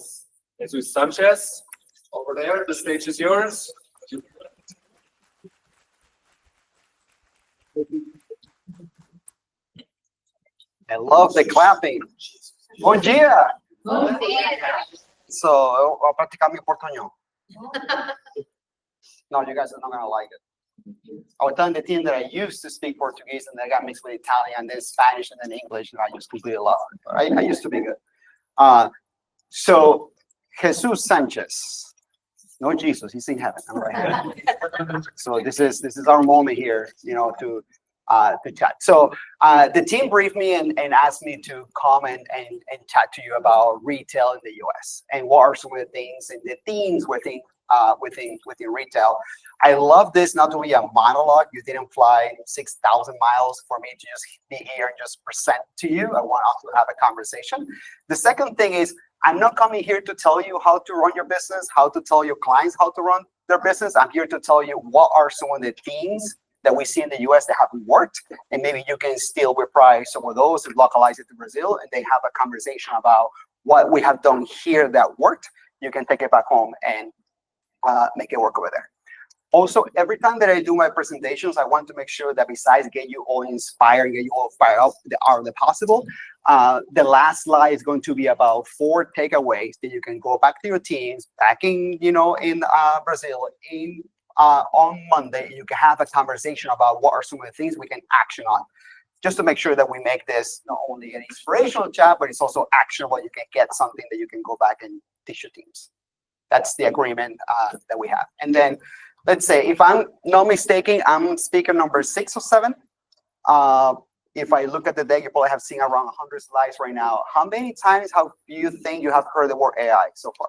Yes. Jesus Sanchez, over there, the stage is yours. I love the clapping. Bom dia! Bom dia. So, eu vou praticar meu portunhol. No, you guys are not gonna like it. I was telling the team that I used to speak Portuguese and then I got mixed with Italian, then Spanish, and then English, and I just completely lost it. I used to be good. So, Jesus Sanches. No Jesus, he's in heaven. I'm right here. So this is our moment here, to chat. So the team briefed me and asked me to comment and chat to you about retail in the US and what are some of the things and the themes within retail. I love this not to be a monologue. You didn't fly 6,000 miles for me to just be here and just present to you. I want us to have a conversation. The second thing is I'm not coming here to tell you how to run your business, how to tell your clients how to run their business. I'm here to tell you what are some of the themes that we see in the US that haven't worked, and maybe you can still reprise some of those and localize it to Brazil, and they have a conversation about what we have done here that worked. You can take it back home and make it work over there. Also, every time that I do my presentations, I want to make sure that besides get you all inspired, get you all fired up the art of the possible, the last slide is going to be about 4 takeaways that you can go back to your teams, back in, in Brazil, on Monday. You can have a conversation about what are some of the things we can action on, just to make sure that we make this not only an inspirational chat, but it's also actionable. You can get something that you can go back and teach your teams. That's the agreement that we have. And then, let's say, if I'm not mistaken, I'm speaker number 6 or 7. If I look at the deck, you probably have seen around 100 slides right now. How many times have you think you have heard the word AI so far?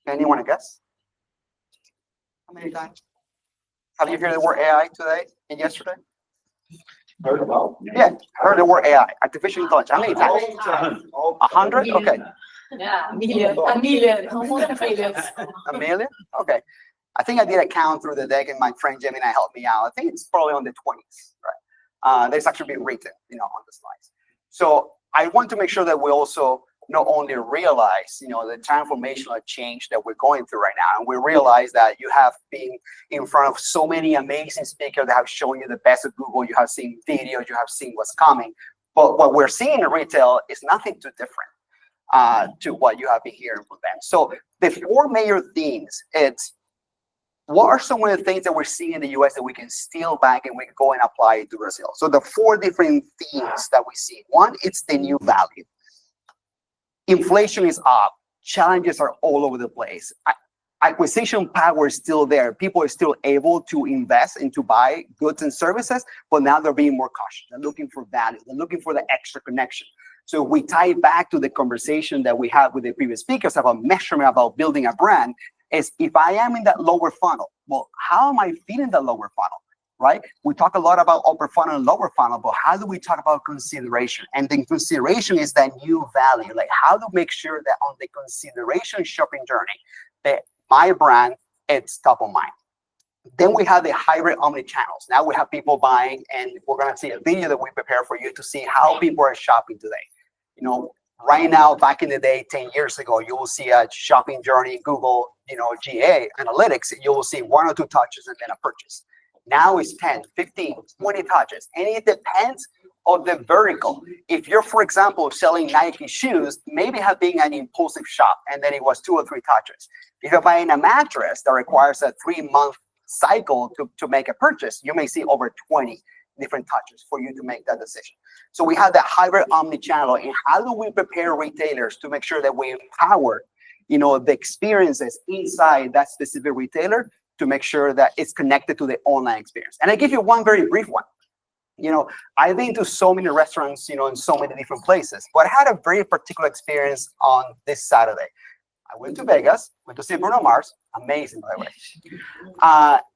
Anyone to guess? How many times? Have you heard the word AI today and yesterday? Heard about? Yeah, heard the word AI, artificial intelligence. How many times? 100? Okay. Yeah, a million, almost a million. A million? Okay. I think I did a count through the deck, and my friend Gemini helped me out. I think it's probably on the 20s, right? There's actually been written, on the slides. So I want to make sure that we also not only realize, the transformational change that we're going through right now, and we realize that you have been in front of so many amazing speakers that have shown you the best of Google. You have seen videos, you have seen what's coming. But what we're seeing in retail is nothing too different to what you have been hearing from them. So the 4 major themes, it's what are some of the things that we're seeing in the US that we can steal back and we can go and apply it to Brazil? So the 4 different themes that we see. One, it's the new value. Inflation is up. Challenges are all over the place. Acquisition power is still there. People are still able to invest and to buy goods and services, but now they're being more cautious. They're looking for value. They're looking for the extra connection. So we tie back to the conversation that we had with the previous speakers about measurement, about building a brand, is if I am in that lower funnel, well, how am I feeling the lower funnel, right? We talk a lot about upper funnel and lower funnel, but how do we talk about consideration? And then consideration is that new value. Like, how to make sure that on the consideration shopping journey, that my brand, it's top of mind. Then we have the hybrid omni-channels. Now we have people buying, and we're going to see a video that we prepare for you to see how people are shopping today. Right now, back in the day, 10 years ago, you will see a shopping journey, Google, GA analytics, you will see 1 or 2 touches and then a purchase. Now it's 10, 15, 20 touches, and it depends on the vertical. If you're, for example, selling Nike shoes, maybe have been an impulsive shop, and then it was 2 or 3 touches. If you're buying a mattress that requires a 3-month cycle to make a purchase, you may see over 20 different touches for you to make that decision. So we have that hybrid omni-channel, and how do we prepare retailers to make sure that we empower, the experiences inside that specific retailer to make sure that it's connected to the online experience. And I give you one very brief one. I've been to so many restaurants, in so many different places, but I had a very particular experience on this Saturday. I went to Vegas, went to see Bruno Mars, amazing, by the way.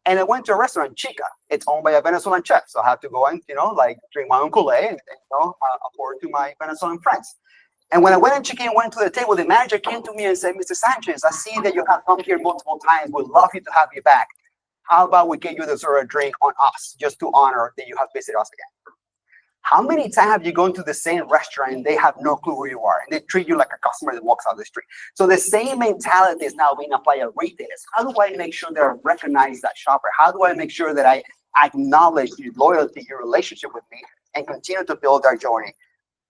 And I went to a restaurant, Chica. It's owned by a Venezuelan chef, so I have to go and, drink my own Kool-Aid and, afford to my Venezuelan friends. And when I went and checked in, went to the table, the manager came to me and said, "Mr. Sanchez, I see that you have come here multiple times. We'd love you to have you back. How about we get you the sort of drink on us, just to honor that you have visited us again?" How many times have you gone to the same restaurant and they have no clue who you are and they treat you like a customer that walks out the street? So the same mentality is now being applied at retailers. How do I make sure that I recognize that shopper? How do I make sure that I acknowledge your loyalty, your relationship with me, and continue to build our journey?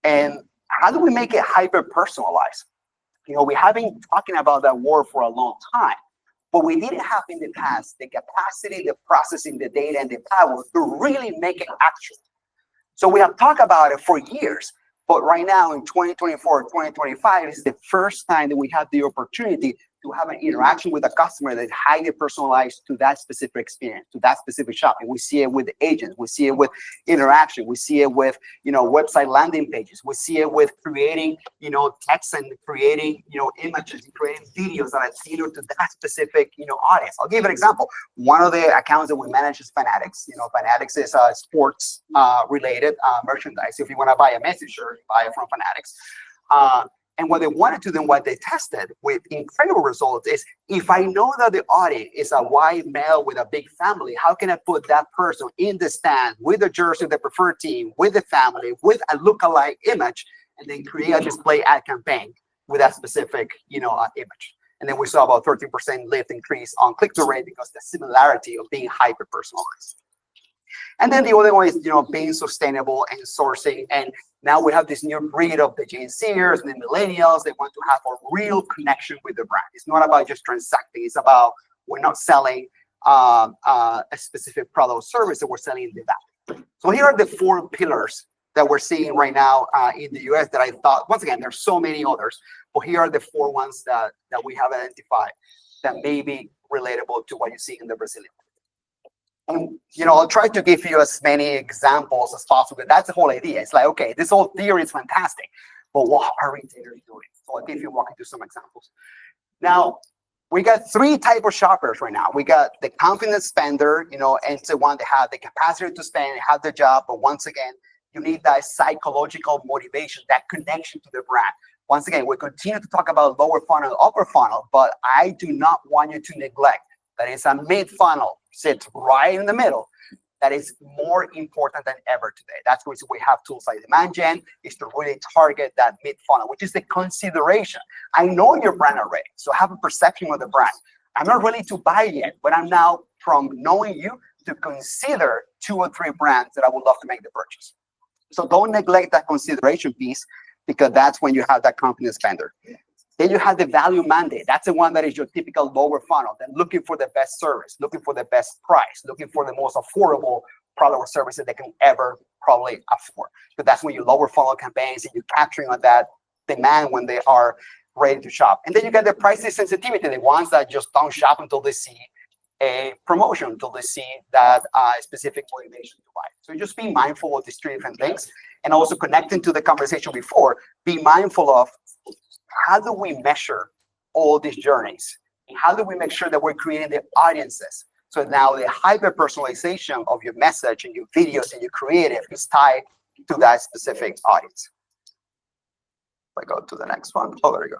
And how do we make it hyper-personalized? We have been talking about that word for a long time, but we didn't have in the past the capacity, the processing, the data, and the power to really make it actual. So we have talked about it for years, but right now in 2024, 2025 is the first time that we have the opportunity to have an interaction with a customer that's highly personalized to that specific experience, to that specific shopping. We see it with agents, we see it with interaction, we see it with, website landing pages, we see it with creating, text and creating, images and creating videos that are tailored to that specific, audience. I'll give you an example. One of the accounts that we manage is Fanatics. Fanatics is sports related merchandise. If you want to buy a Messi shirt, buy it from Fanatics. And what they wanted to do, what they tested with incredible results is, if I know that the audience is a white male with a big family, how can I put that person in the stand with the jersey of the preferred team, with the family, with a lookalike image, and then create a display ad campaign with that specific, image. And then we saw about 13% lift increase on click-through rate because the similarity of being hyper-personalized. And then the other one is, being sustainable and sourcing. And now we have this new breed of the Gen Zers and the millennials. They want to have a real connection with the brand. It's not about just transacting. It's about, we're not selling a specific product or service, that we're selling the value. So here are the 4 pillars that we're seeing right now in the US that I thought, once again, there's so many others, but here are the 4 ones that we have identified that may be relatable to what you see in the Brazilian. And, I'll try to give you as many examples as possible. That's the whole idea. It's like, okay, this whole theory is fantastic, but what are retailers doing? So I'll give you walking through some examples. Now, we got 3 types of shoppers right now. We got the confident spender, and it's the one that have the capacity to spend, have the job, but once again, you need that psychological motivation, that connection to the brand. Once again, we continue to talk about lower funnel, upper funnel, but I do not want you to neglect that it's a mid-funnel, sits right in the middle. That is more important than ever today. That's why we have tools like Demand Gen, is to really target that mid-funnel, which is the consideration. I know your brand already, so I have a perception of the brand. I'm not ready to buy yet, but I'm now, from knowing you, to consider 2 or 3 brands that I would love to make the purchase. So don't neglect that consideration piece, because that's when you have that confident spender. Then you have the value mandate. That's the one that is your typical lower funnel. Then looking for the best service, looking for the best price, looking for the most affordable product or service that they can ever probably afford. So that's when you lower funnel campaigns and you're capturing on that demand when they are ready to shop. And then you get the price sensitivity, the ones that just don't shop until they see a promotion, until they see that specific motivation to buy. So just be mindful of these 3 different things, and also connecting to the conversation before, be mindful of, how do we measure all these journeys? And how do we make sure that we're creating the audiences? So now the hyper-personalization of your message and your videos and your creative is tied to that specific audience. If I go to the next one. Oh, there we go.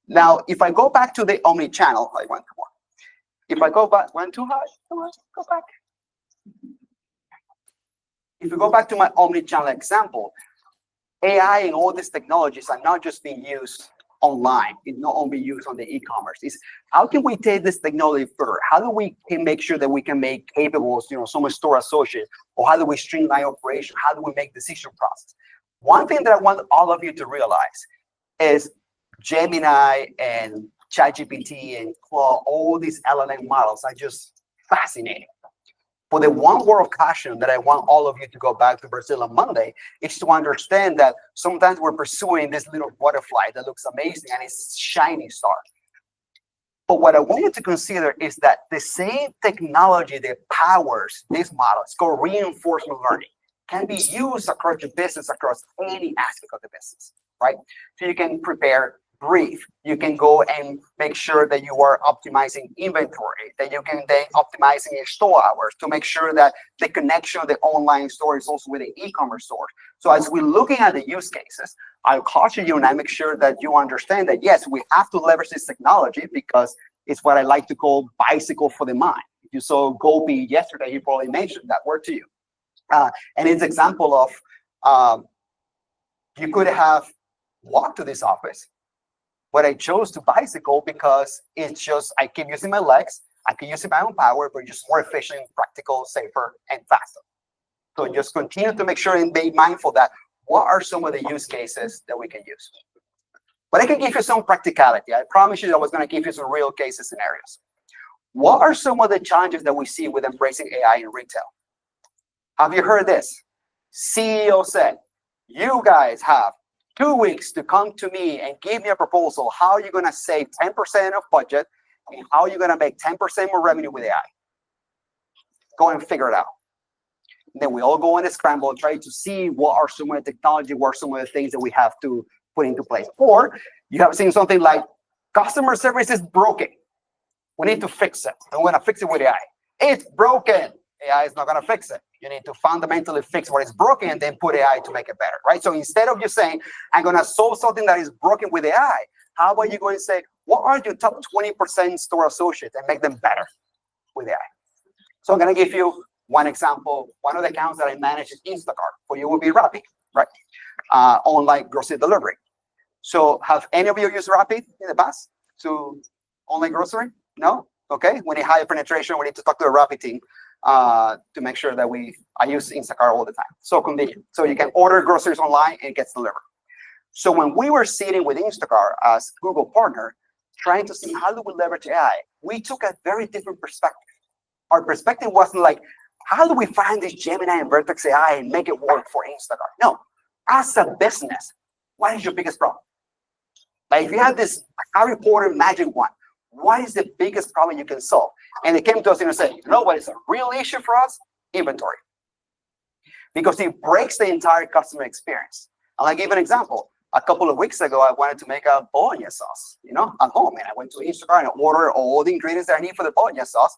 Now, if I go back to the omni-channel, I went too more. If I go back, went too high, come on, go back. If you go back to my omni-channel example, AI and all these technologies are not just being used online. It's not only used on the e-commerce. It's how can we take this technology further? How do we can make sure that we can make capable, so much store associates, or how do we streamline operation? How do we make decision process? One thing that I want all of you to realize is Gemini and ChatGPT and Claude, all these LLM models are just fascinating. But the one word of caution that I want all of you to go back to Brazil on Monday is to understand that sometimes we're pursuing this little butterfly that looks amazing and it's shiny star. But what I want you to consider is that the same technology that powers this model, it's called reinforcement learning, can be used across your business, across any aspect of the business, right? So you can prepare brief. You can go and make sure that you are optimizing inventory, that you can then optimizing your store hours to make sure that the connection of the online store is also with the e-commerce store. So as we're looking at the use cases, I'll caution you and I make sure that you understand that, yes, we have to leverage this technology because it's what I like to call bicycle for the mind. You saw Gopi yesterday, he probably mentioned that word to you. And it's an example of You could have walked to this office, but I chose to bicycle because it's just, I keep using my legs, I can use my own power, but just more efficient, practical, safer, and faster. So just continue to make sure and be mindful that what are some of the use cases that we can use. But I can give you some practicality. I promise you that I was going to give you some real case scenarios. What are some of the challenges that we see with embracing AI in retail? Have you heard this? CEO said, you guys have 2 weeks to come to me and give me a proposal how you're going to save 10% of budget and how you're going to make 10% more revenue with AI. Go and figure it out. And then we all go in a scramble and try to see what are some of the technology, what are some of the things that we have to put into place. Or you have seen something like customer service is broken. We need to fix it. And we're going to fix it with AI. It's broken. AI is not going to fix it. You need to fundamentally fix what is broken and then put AI to make it better, right? So instead of just saying, I'm going to solve something that is broken with AI, how about you go and say, what are your top 20% store associates and make them better with AI? So I'm going to give you one example. One of the accounts that I manage is Instacart. For you will be Rappi, right? Online grocery delivery. So have any of you used Rappi in the past to online grocery? No? Okay. We need higher penetration. We need to talk to the Rappi team to make sure that I use Instacart all the time. So convenient. So you can order groceries online and it gets delivered. So when we were sitting with Instacart as Google partner, trying to see how do we leverage AI, we took a very different perspective. Our perspective wasn't like, how do we find this Gemini and Vertex AI and make it work for Instacart? No. As a business, what is your biggest problem? Like if you have this Harry Potter magic wand, what is the biggest problem you can solve? And they came to us and said, you know what is a real issue for us? Inventory. Because it breaks the entire customer experience. And I'll give an example. A couple of weeks ago, I wanted to make a bologna sauce, at home. And I went to Instacart and ordered all the ingredients that I need for the bologna sauce.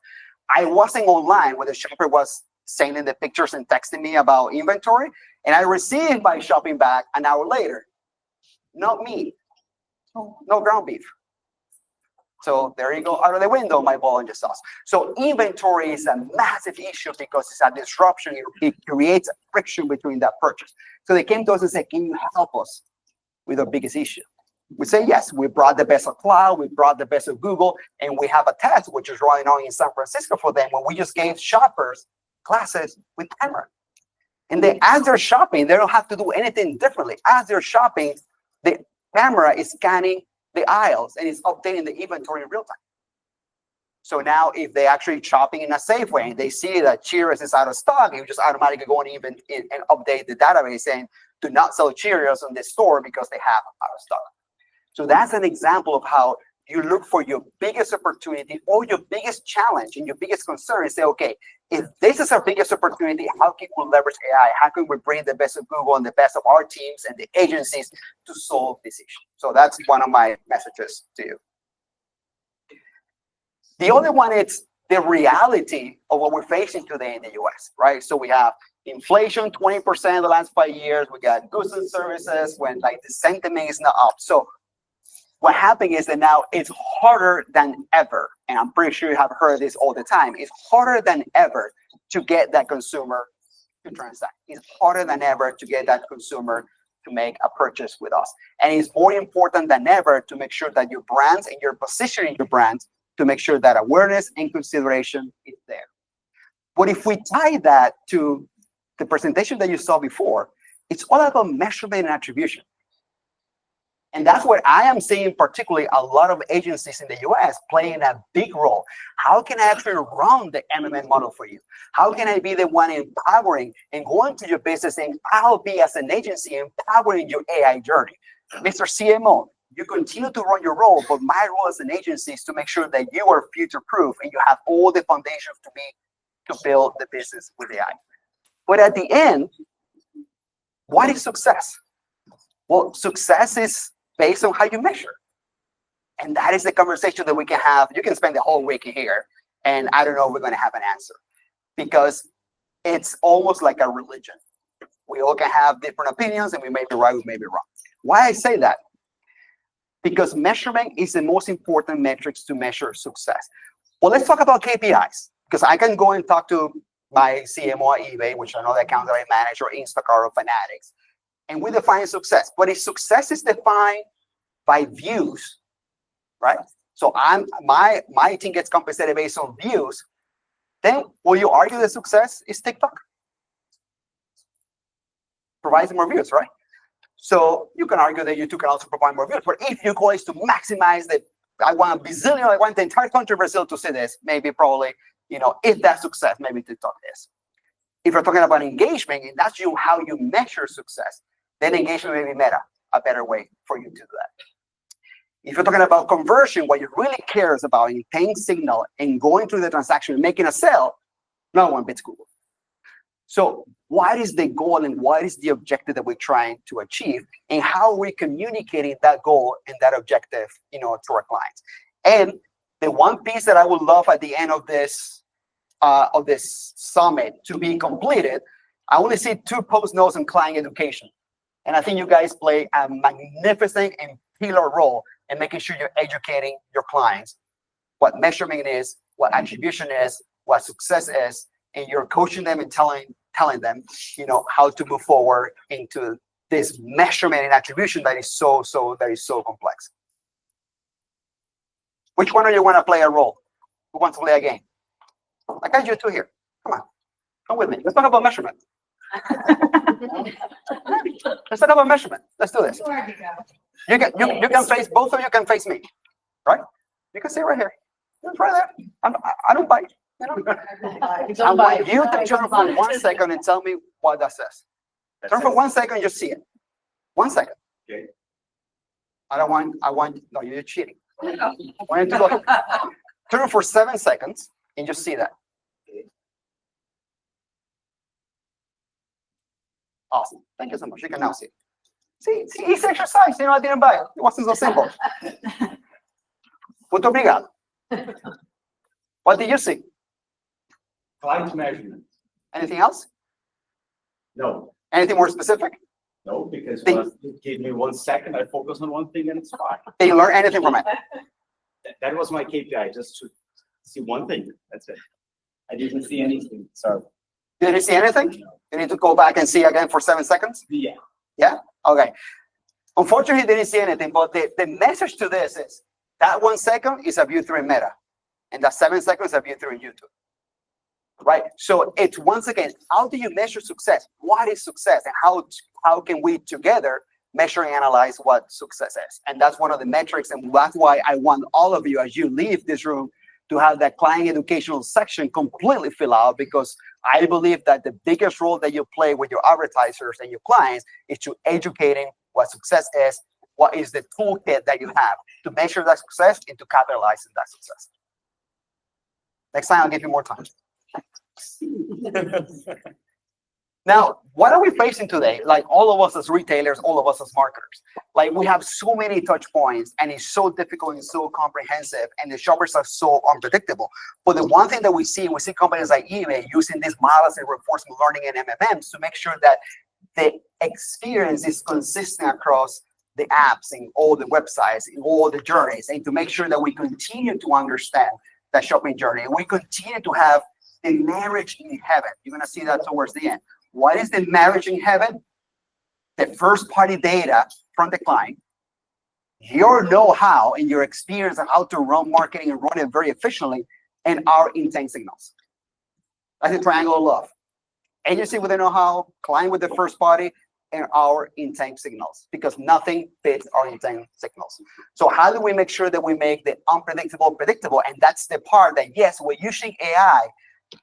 I wasn't online when the shopper was sending the pictures and texting me about inventory. And I received my shopping bag an hour later. Not me. No ground beef. So there you go, out of the window, my bologna sauce. So inventory is a massive issue because it's a disruption. It creates a friction between that purchase. So they came to us and said, can you help us with our biggest issue? We say, yes, we brought the best of cloud, we brought the best of Google, and we have a test which is running on in San Francisco for them when we just gave shoppers classes with camera. And then as they're shopping, they don't have to do anything differently. As they're shopping, the camera is scanning the aisles and it's updating the inventory in real time. So now if they're actually shopping in a safe way and they see that Cheerios is out of stock, you just automatically go and update the database saying, do not sell Cheerios in this store because they have out of stock. So that's an example of how you look for your biggest opportunity or your biggest challenge and your biggest concern and say, okay, if this is our biggest opportunity, how can we leverage AI? How can we bring the best of Google and the best of our teams and the agencies to solve this issue? So that's one of my messages to you. The other one is the reality of what we're facing today in the US, right? So we have inflation 20% in the last 5 years. We got goods and services when like the sentiment is not up. So what happened is that now it's harder than ever, and I'm pretty sure you have heard this all the time, it's harder than ever to get that consumer to transact. It's harder than ever to get that consumer to make a purchase with us. And it's more important than ever to make sure that your brands and your positioning your brands to make sure that awareness and consideration is there. But if we tie that to the presentation that you saw before, it's all about measurement and attribution. And that's what I am seeing, particularly a lot of agencies in the US playing a big role. How can I actually run the MMM model for you? How can I be the one empowering and going to your business and I'll be as an agency empowering your AI journey? Mr. CMO, you continue to run your role, but my role as an agency is to make sure that you are future-proof and you have all the foundations to build the business with AI. But at the end, what is success? Well, success is based on how you measure. And that is the conversation that we can have. You can spend the whole week here, and I don't know if we're going to have an answer because it's almost like a religion. We all can have different opinions, and we may be right, we may be wrong. Why I say that? Because measurement is the most important metrics to measure success. Well, let's talk about KPIs, because I can go and talk to my CMO at eBay, which are another account that I manage, or Instacart or Fanatics. And we define success. But if success is defined by views, right? So my team gets compensated based on views, then will you argue that success is TikTok? Provides more views, right? So you can argue that YouTube can also provide more views. But if your goal is to maximize I want the entire country of Brazil to see this, maybe probably, if that's success, maybe TikTok is. If you're talking about engagement, and that's how you measure success, then engagement may be Meta, a better way for you to do that. If you're talking about conversion, what you really care is about intent signal and going through the transaction and making a sale, no one beats Google. So what is the goal and what is the objective that we're trying to achieve, and how are we communicating that goal and that objective, to our clients? And the one piece that I would love at the end of this summit to be completed, I only see 2 post notes on client education. And I think you guys play a magnificent and pillar role in making sure you're educating your clients what measurement is, what attribution is, what success is, and you're coaching them and telling them, how to move forward into this measurement and attribution that is so complex. Which one of you want to play a role? Who wants to play a game? I got you 2 here. Come with me. Let's talk about measurement. Let's talk about measurement. Let's do this. You can face, both of you can face me, right? You can sit right here. It's right there. I don't bite. I want you to turn for 1 second and tell me what that says. Turn for 1 second and just see it. 1 second. Okay. No, you're cheating. I want you to go. Turn for 7 seconds and just see that. Awesome. Thank you so much. You can now see it. See, it's exercise. I didn't buy it. It wasn't so simple. Muito obrigado. What did you see? Client measurement. Anything else? No, Anything more specific? no, because Think- you gave me 1 second, I focus on one thing and it's fine. Did you learn anything from it? That was my KPI, just to see one thing. That's it. I didn't see anything. Sorry. Did you see anything? You need to go back and see again for 7 seconds? Yeah. Yeah? Okay. Unfortunately, didn't see anything, but the message to this is that 1 second is a view through in Meta, and that 7 seconds is a view through in YouTube. Right? So it's, once again, how do you measure success? What is success? And how can we together measure and analyze what success is? And that's one of the metrics, and that's why I want all of you, as you leave this room, to have that client educational section completely fill out, because I believe that the biggest role that you play with your advertisers and your clients is to educating what success is, what is the toolkit that you have to measure that success and to capitalize on that success. Next time, I'll give you more time. Now, what are we facing today? Like, all of us as retailers, all of us as marketers, like, we have so many touch points, and it's so difficult and so comprehensive, and the shoppers are so unpredictable. But the one thing that we see companies like eBay using these models and reinforcement learning and MMMs to make sure that the experience is consistent across the apps and all the websites and all the journeys, and to make sure that we continue to understand that shopping journey. And we continue to have the marriage in heaven. You're going to see that towards the end. What is the marriage in heaven? The first party data from the client, your know-how and your experience on how to run marketing and run it very efficiently, and our intent signals. That's the triangle of love. Agency with the know-how, client with the first party, and our intent signals, because nothing fits our intent signals. So how do we make sure that we make the unpredictable predictable? And that's the part that, yes, we're using AI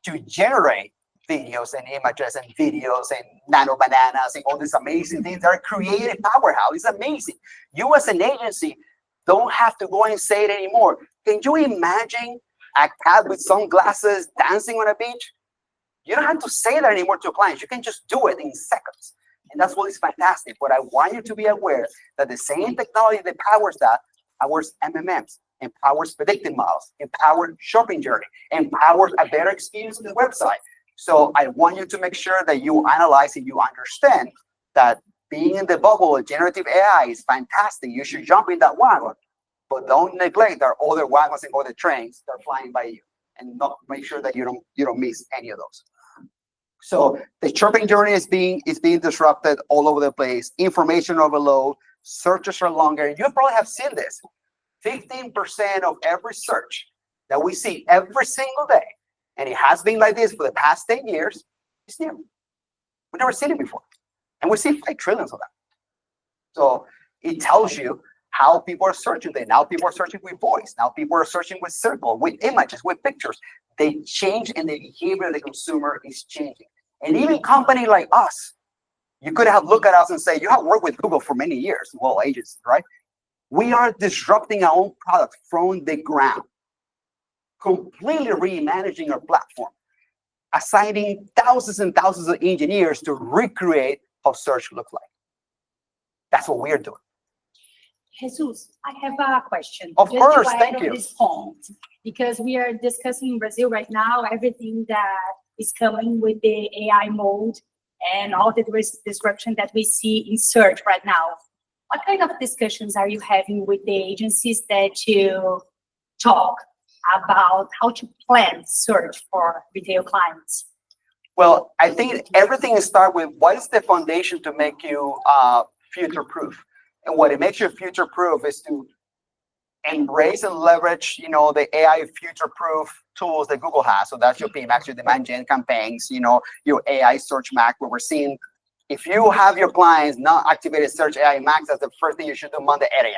to generate videos and images and videos and nano bananas and all these amazing things. They're a creative powerhouse. It's amazing. You as an agency don't have to go and say it anymore. Can you imagine a cat with sunglasses dancing on a beach? You don't have to say that anymore to clients. You can just do it in seconds. And that's what is fantastic. But I want you to be aware that the same technology that powers that powers MMMs, empowers predictive models, empowers shopping journey, empowers a better experience on the website. So I want you to make sure that you analyze and you understand that being in the bubble of generative AI is fantastic. You should jump in that wagon, but don't neglect there are other wagons and other trains that are flying by you, and not make sure that you don't miss any of those. So the shopping journey is being disrupted all over the place. Information overload, searches are longer. You probably have seen this. 15% of every search that we see every single day, and it has been like this for the past 10 years, is new. We've never seen it before. And we see 5 trillions of that. So it tells you how people are searching today. Now people are searching with voice. Now people are searching with circle, with images, with pictures. They change, and the behavior of the consumer is changing. And even company like us, you could have looked at us and say, you have worked with Google for many years, well, agencies, right? We are disrupting our own product from the ground, completely reimagining our platform, assigning thousands and thousands of engineers to recreate how search looks like. That's what we're doing. Jesus, I have a question. Of Just course, to add thank on you. This point, because we are discussing in Brazil right now, everything that is coming with the AI mode and all the disruption that we see in search right now. What kind of discussions are you having with the agencies that you talk about how to plan search for retail clients? Well, I think everything starts with what is the foundation to make you future-proof. And what it makes you future-proof is to embrace and leverage, the AI future-proof tools that Google has. So that's your PMax, your demand gen campaigns, your AI search max, where we're seeing if you have your clients not activated Search AI Max, that's the first thing you should do Monday at 8 a.m.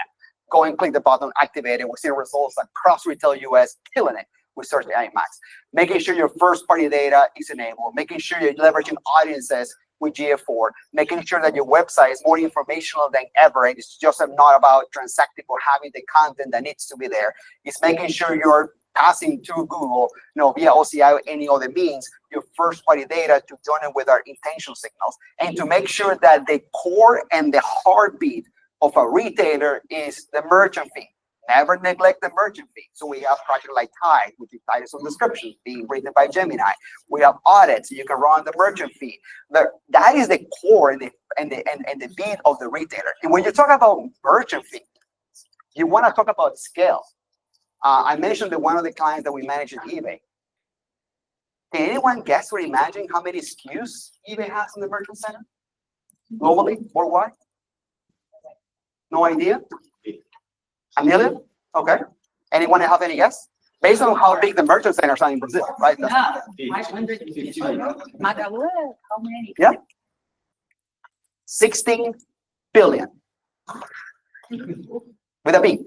Go and click the button, activate it. We're seeing results across retail US, killing it with Search AI Max. Making sure your first-party data is enabled, making sure you're leveraging audiences with GA4, making sure that your website is more informational than ever, and it's just not about transacting or having the content that needs to be there. It's making sure you're passing to Google, via OCI or any other means, your first-party data to join it with our intention signals, and to make sure that the core and the heartbeat of a retailer is the merchant fee. Never neglect the merchant fee. So we have projects like Tide, which is titles and descriptions being written by Gemini. We have audits, you can run the merchant fee. That is the core and the beat of the retailer. And when you talk about merchant fee, you want to talk about scale. I mentioned that one of the clients that we manage is eBay. Can anyone guess or imagine how many SKUs eBay has in the merchant center? Globally, worldwide? No idea? A million? Okay. Anyone have any guess? Based on how big the merchant centers are in Brazil, right? Yeah, 500. Magalu, how many? Yeah. 16 billion. With a B.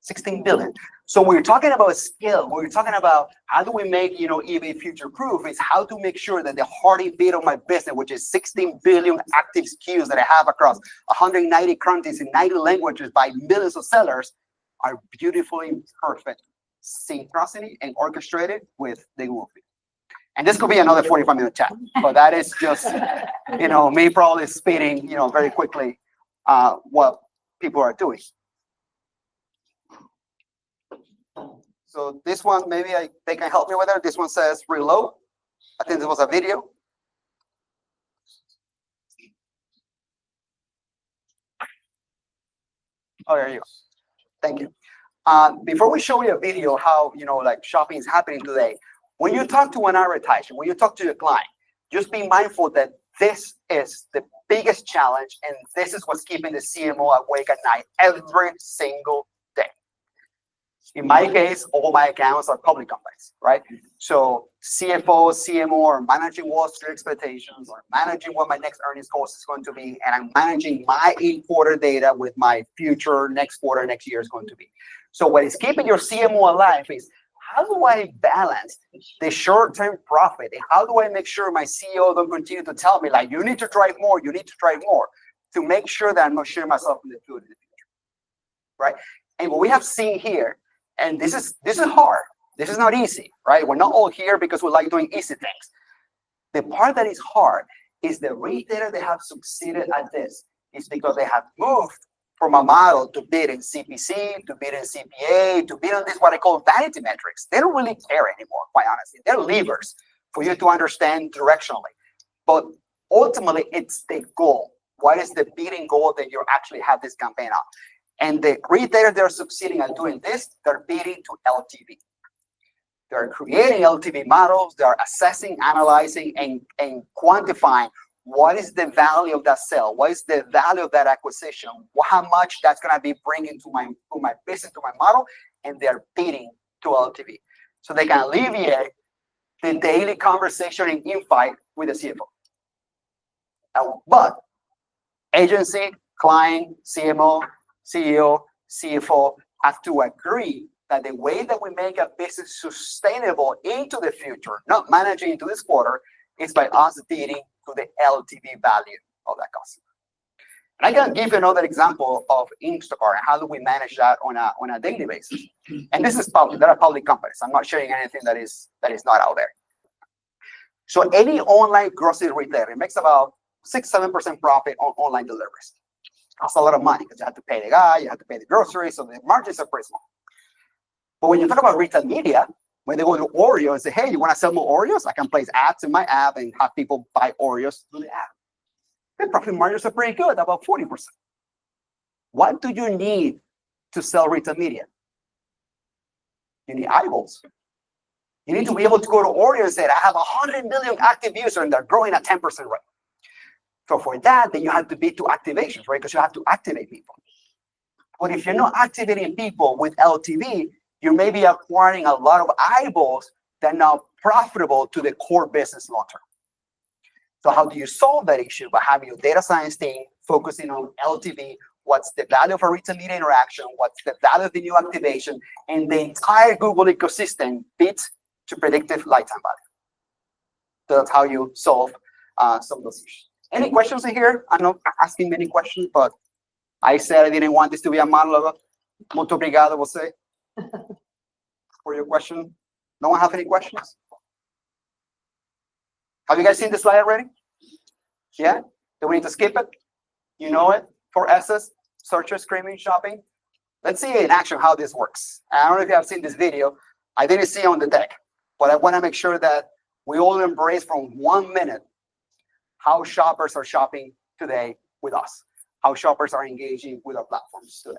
16 billion. So when you're talking about scale, when you're talking about how do we make, eBay future-proof, is how to make sure that the heartbeat of my business, which is 16 billion active SKUs that I have across 190 countries in 90 languages by millions of sellers, are beautifully perfect, synchronicity and orchestrated with the Google feed. And this could be another 45-minute chat, but that is just, me probably speeding, very quickly what people are doing. So this one, maybe they can help me with it. This one says reload. I think this was a video. Oh, there you go. Thank you. Before we show you a video how, shopping is happening today, when you talk to an advertiser, when you talk to your client, just be mindful that this is the biggest challenge, and this is what's keeping the CMO awake at night every single day. In my case, all my accounts are public companies, right? So CFO, CMO are managing Wall Street expectations, or managing what my next earnings call is going to be, and I'm managing my in-quarter data with my future next quarter, next year is going to be. So what is keeping your CMO alive is, how do I balance the short-term profit? And how do I make sure my CEO don't continue to tell me, like, you need to drive more, you need to drive more, to make sure that I'm not sharing myself in the field in the future, right? And what we have seen here, and this is hard. This is not easy, right? We're not all here because we like doing easy things. The part that is hard is the retailer that have succeeded at this is because they have moved from a model to bid in CPC, to bid in CPA, to bid on this, what I call vanity metrics. They don't really care anymore, quite honestly. They're levers for you to understand directionally. But ultimately, it's the goal. What is the bidding goal that you actually have this campaign on? And the retailers that are succeeding at doing this, they're bidding to LTV. They're creating LTV models. They're assessing, analyzing, and quantifying what is the value of that sale, what is the value of that acquisition, how much that's going to be bringing to my business, to my model, and they're bidding to LTV. So they can alleviate the daily conversation and infight with the CFO. But agency, client, CMO, CEO, CFO have to agree that the way that we make a business sustainable into the future, not managing into this quarter, is by us bidding to the LTV value of that customer. And I can give you another example of Instacart and how do we manage that on a daily basis. And this is public, there are public companies. I'm not sharing anything that is not out there. So any online grocery retailer makes about 6-7% profit on online deliveries. That's a lot of money because you have to pay the guy, you have to pay the groceries, so the margins are pretty small. But when you talk about retail media, when they go to Oreo and say, hey, you want to sell more Oreos? I can place ads in my app and have people buy Oreos through the app. The profit margins are pretty good, about 40%. What do you need to sell retail media? You need eyeballs. You need to be able to go to Oreo and say, I have 100 million active users and they're growing at 10% rate. So for that, then you have to be to activations, right? Because you have to activate people. But if you're not activating people with LTV, you may be acquiring a lot of eyeballs that are not profitable to the core business long term. So how do you solve that issue? By having your data science team focusing on LTV, what's the value of a retail media interaction, what's the value of the new activation, and the entire Google ecosystem fits to predictive lifetime value. So that's how you solve some of those issues. Any questions in here? I'm not asking many questions, but I said I didn't want this to be a monologue. Muito obrigado, você, for your question. No one have any questions? Have you guys seen this slide already? Yeah? Do we need to skip it? You know it? 4S's, searches, screaming, shopping. Let's see in action how this works. I don't know if you have seen this video. I didn't see it on the deck, but I want to make sure that we all embrace from 1 minute how shoppers are shopping today with us, how shoppers are engaging with our platforms today.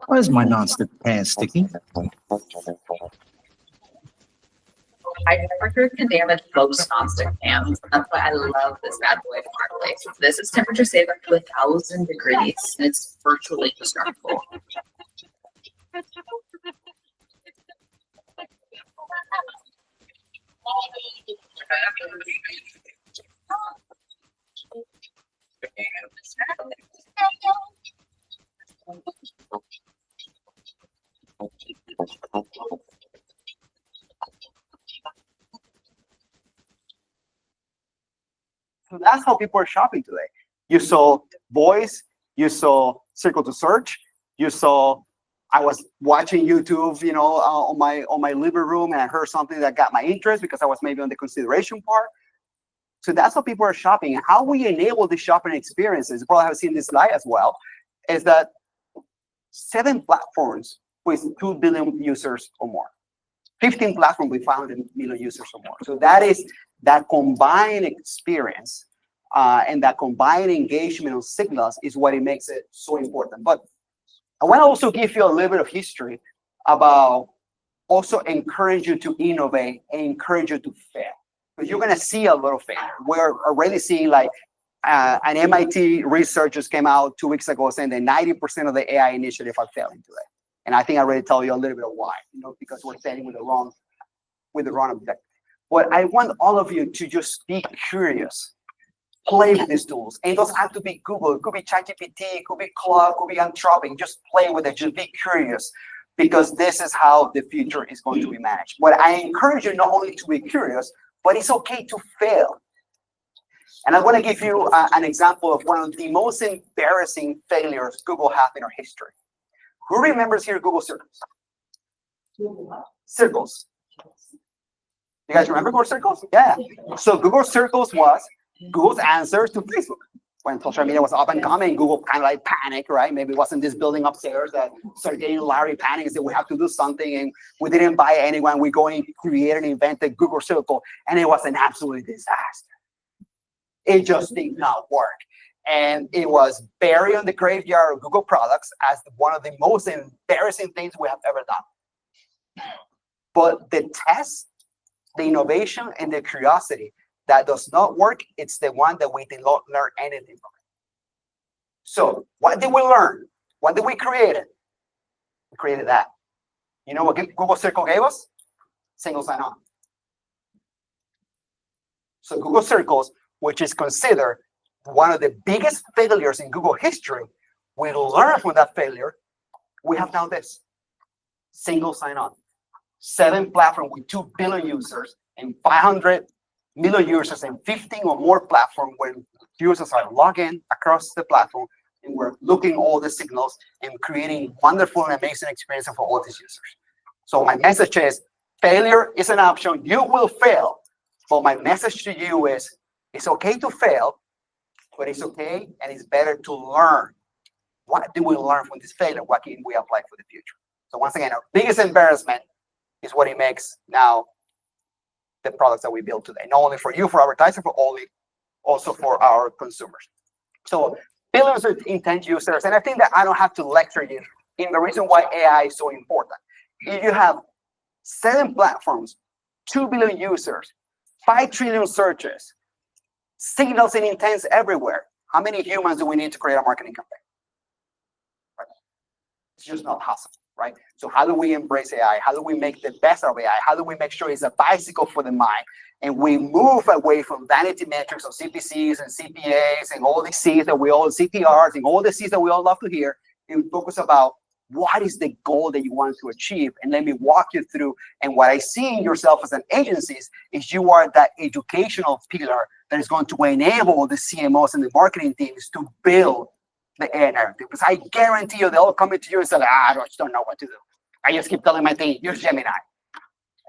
Why is my nonstick pan sticky? I record can damage most nonstick pans. That's why I love this bad boy from our place. This is temperature safe up to 1,000 degrees, and it's virtually indestructible. So that's how people are shopping today. You saw voice, you saw circle to search, you saw I was watching YouTube, on my living room, and I heard something that got my interest because I was maybe on the consideration part. So that's how people are shopping. And how we enable the shopping experiences, you probably have seen this slide as well, is that 7 platforms with 2 billion users or more. 15 platforms with 500 million users or more. So that is that combined experience and that combined engagement of signals is what it makes it so important. But I want to also give you a little bit of history about also encourage you to innovate and encourage you to fail. Because you're going to see a lot of failure. We're already seeing like an MIT research just came out 2 weeks ago saying that 90% of the AI initiatives are failing today. And I think I already tell you a little bit of why, because we're standing with the wrong objective. But I want all of you to just be curious, play with these tools. And it doesn't have to be Google, it could be ChatGPT, it could be Claude, it could be Anthropic. Just play with it, just be curious, because this is how the future is going to be managed. But I encourage you not only to be curious, but it's okay to fail. And I want to give you an example of one of the most embarrassing failures Google had in our history. Who remembers here Google Circles? Circles. You guys remember Google Circles? Yeah. So Google Circles was Google's answer to Facebook. When social media was up and coming, Google kind of like panicked, right? Maybe it wasn't this building upstairs that Sergey and Larry panicked and said, we have to do something. And we didn't buy anyone. We go and create and invented Google Circle. And it was an absolute disaster. It just did not work. And it was buried on the graveyard of Google products as one of the most embarrassing things we have ever done. But the test, the innovation, and the curiosity that does not work, it's the one that we did not learn anything from. So what did we learn? What did we create? We created that. You know what Google Circle gave us? Single sign-on. So Google Circles, which is considered one of the biggest failures in Google history, we learned from that failure. We have now this single sign-on. 7 platforms with 2 billion users and 500 million users and 15 or more platforms where users are logging across the platform, and we're looking at all the signals and creating wonderful and amazing experiences for all these users. So my message is, failure is an option. You will fail. But my message to you is, it's okay to fail, but it's okay and it's better to learn. What do we learn from this failure? What can we apply for the future? So once again, our biggest embarrassment is what it makes now the products that we build today. Not only for you, for advertisers, but also for our consumers. So billions of intent users, and I think that I don't have to lecture you in the reason why AI is so important. If you have 7 platforms, 2 billion users, 5 trillion searches, signals and intents everywhere, how many humans do we need to create a marketing campaign? Right? It's just not possible. Right? So how do we embrace AI? How do we make the best of AI? How do we make sure it's a bicycle for the mind? And we move away from vanity metrics of CPCs and CPAs and all the C's that we all, CTRs and all the C's that we all love to hear, and focus about what is the goal that you want to achieve. And let me walk you through. And what I see in yourself as an agency is you are that educational pillar that is going to enable the CMOs and the marketing teams to build the AI narrative. Because I guarantee you, they'll come into you and say, I just don't know what to do. I just keep telling my team, use Gemini.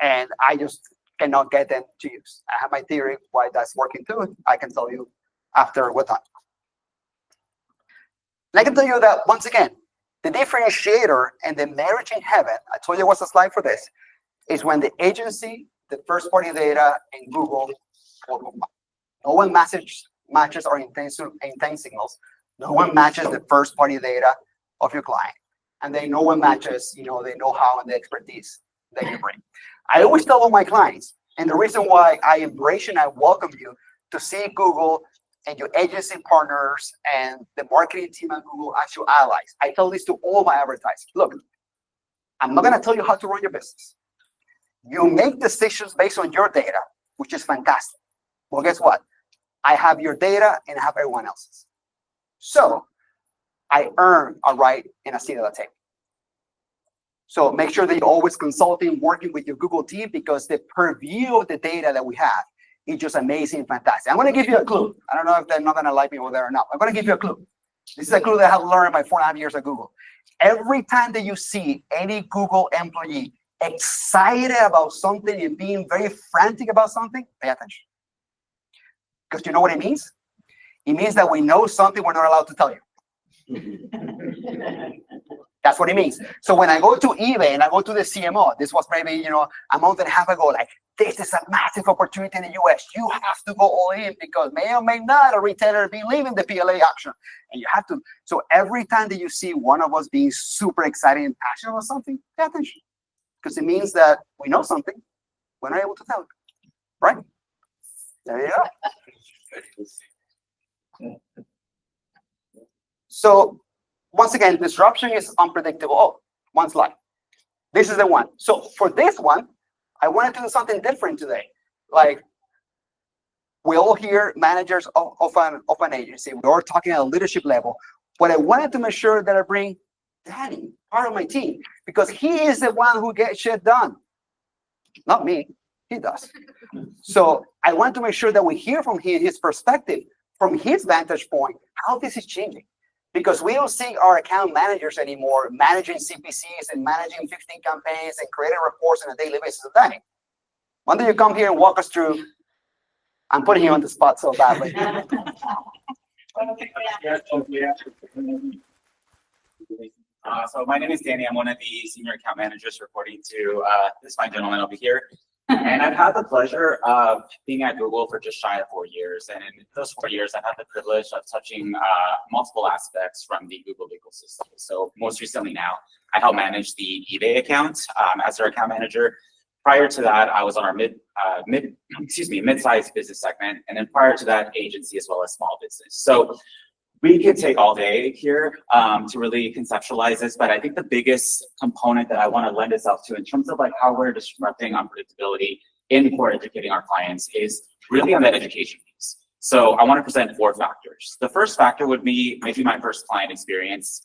And I just cannot get them to use. I have my theory why that's working too. I can tell you after we're done. And I can tell you that, once again, the differentiator and the marriage in heaven, I told you what's the slide for this, is when the agency, the first-party data, and Google will combine. No one matches our intent signals. No one matches the first-party data of your client, and then no one matches, the know-how and the expertise that you bring. I always tell all my clients, and the reason why I embrace and I welcome you to see Google and your agency partners and the marketing team at Google as your allies. I tell this to all my advertisers. Look, I'm not going to tell you how to run your business. You make decisions based on your data, which is fantastic. Well, guess what? I have your data and I have everyone else's. So I earn a right and a seat at the table. So make sure that you're always consulting, working with your Google team, because the purview of the data that we have is just amazing and fantastic. I'm going to give you a clue. I don't know if they're not going to like me over there or not. I'm going to give you a clue. This is a clue that I have learned by 4.5 years at Google. Every time that you see any Google employee excited about something and being very frantic about something, pay attention. Because you know what it means? It means that we know something we're not allowed to tell you. That's what it means. So when I go to eBay and I go to the CMO, this was maybe, a month and a half ago, like, this is a massive opportunity in the US. You have to go all in, because may or may not a retailer be leaving the PLA action. And you have to. So every time that you see one of us being super excited and passionate about something, pay attention. Because it means that we know something we're not able to tell you. Right? There you go. So once again, disruption is unpredictable. Oh, one slide. This is the one. So for this one, I wanted to do something different today. Like, we all hear managers of an agency. We're all talking at a leadership level. But I wanted to make sure that I bring Danny, part of my team, because he is the one who gets shit done. Not me. He does. So I want to make sure that we hear from his perspective, from his vantage point, how this is changing. Because we don't see our account managers anymore managing CPCs and managing 15 campaigns and creating reports on a daily basis of Danny. Why don't you come here and walk us through? I'm putting you on the spot so badly. So my name is Danny. I'm one of the senior account managers reporting to this fine gentleman over here. And I've had the pleasure of being at Google for just shy of 4 years. And in those 4 years, I've had the privilege of touching multiple aspects from the Google ecosystem. So most recently now, I help manage the eBay account as their account manager. Prior to that, I was on our mid-sized business segment. And then prior to that, agency as well as small business. So we could take all day here to really conceptualize this, but I think the biggest component that I want to lend itself to in terms of like how we're disrupting unpredictability for educating our clients is really on that education piece. So I want to present 4 factors. The first factor would be maybe my first client experience,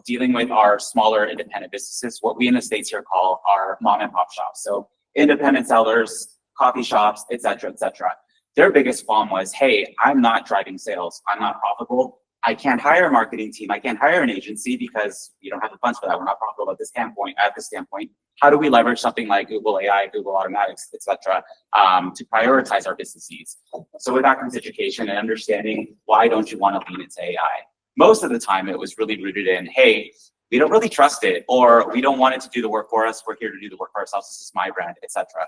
dealing with our smaller independent businesses, what we in the States here call our mom and pop shops. So independent sellers, coffee shops, et cetera, et cetera. Their biggest problem was, hey, I'm not driving sales. I'm not profitable. I can't hire a marketing team. I can't hire an agency because we don't have the funds for that. We're not profitable at this standpoint. How do we leverage something like Google AI, Google Automatics, et cetera, to prioritize our business needs? So with that comes education and understanding why don't you want to lean into AI? Most of the time it was really rooted in, hey, we don't really trust it, or we don't want it to do the work for us. We're here to do the work for ourselves. This is my brand, et cetera.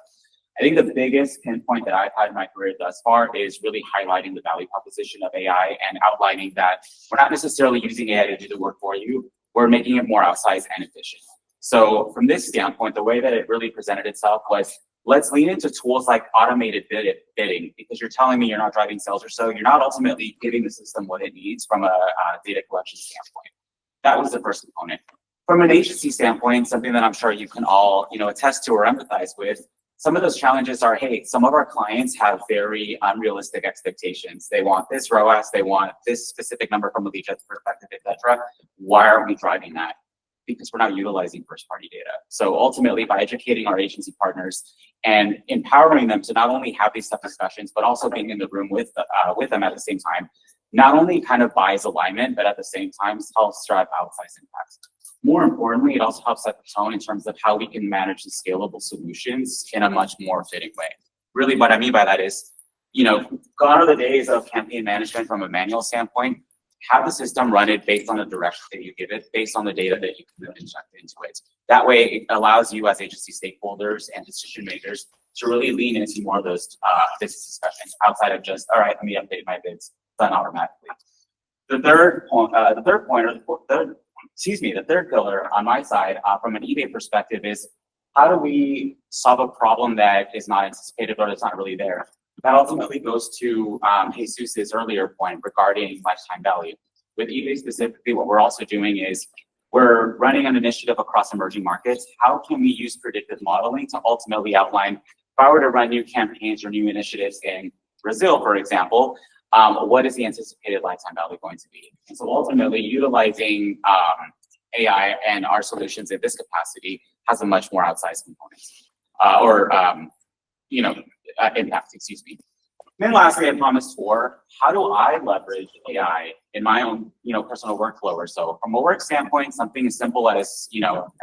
I think the biggest pinpoint that I've had in my career thus far is really highlighting the value proposition of AI and outlining that we're not necessarily using AI to do the work for you. We're making it more outsized and efficient. So from this standpoint, the way that it really presented itself was, let's lean into tools like automated bidding, because you're telling me you're not driving sales or so. You're not ultimately giving the system what it needs from a data collection standpoint. That was the first component. From an agency standpoint, something that I'm sure you can all attest to or empathize with, some of those challenges are, hey, some of our clients have very unrealistic expectations. They want this ROAS, they want this specific number from a lead gen perspective, et cetera. Why aren't we driving that? Because we're not utilizing first-party data. So ultimately, by educating our agency partners and empowering them to not only have these tough discussions, but also being in the room with them at the same time, not only kind of buys alignment, but at the same time helps drive outsized impacts. More importantly, it also helps set the tone in terms of how we can manage the scalable solutions in a much more fitting way. Really, what I mean by that is, gone are the days of campaign management from a manual standpoint. Have the system run it based on the direction that you give it, based on the data that you can inject into it. That way, it allows you as agency stakeholders and decision makers to really lean into more of those business discussions outside of just, all right, let me update my bids done automatically. The third pillar on my side, from an eBay perspective, is how do we solve a problem that is not anticipated or that's not really there? That ultimately goes to Jesus's earlier point regarding lifetime value. With eBay specifically, what we're also doing is we're running an initiative across emerging markets. How can we use predictive modeling to ultimately outline, if I were to run new campaigns or new initiatives in Brazil, for example, what is the anticipated lifetime value going to be? And so ultimately, utilizing AI and our solutions in this capacity has a much more outsized component impact, excuse me. And then lastly, I promised 4, how do I leverage AI in my own, personal workflow or so? From a work standpoint, something as simple as,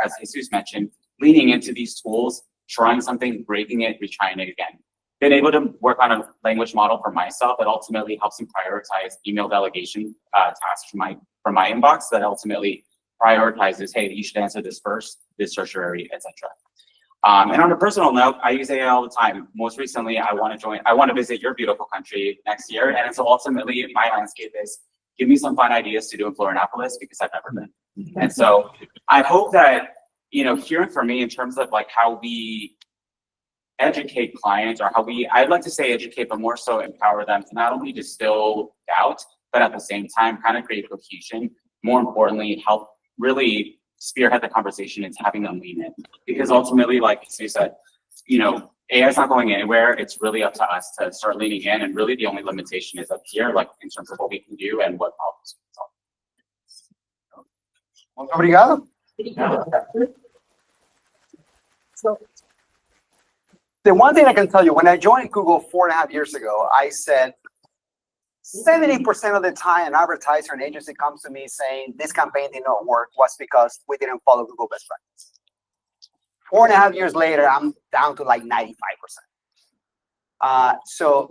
as Jesus mentioned, leaning into these tools, trying something, breaking it, retrying it again. Been able to work on a language model for myself that ultimately helps me prioritize email delegation tasks from my inbox that ultimately prioritizes, hey, you should answer this first, this tertiary, et cetera. And on a personal note, I use AI all the time. Most recently, I want to visit your beautiful country next year. And so ultimately, my landscape is, give me some fun ideas to do in Florianopolis because I've never been. And so I hope that, hearing from me in terms of like how we educate clients, or I'd like to say educate, but more so empower them to not only distill doubt, but at the same time, kind of create cohesion. More importantly, help really spearhead the conversation and having them lean in. Because ultimately, like you said, AI is not going anywhere. It's really up to us to start leaning in, and really the only limitation is up here, like in terms of what we can do and what problems we solve. Obrigado. So, the one thing I can tell you, when I joined Google 4.5 years ago, I said 70% of the time an advertiser and agency comes to me saying this campaign did not work was because we didn't follow Google best practice. 4.5 years later, I'm down to like 95%. So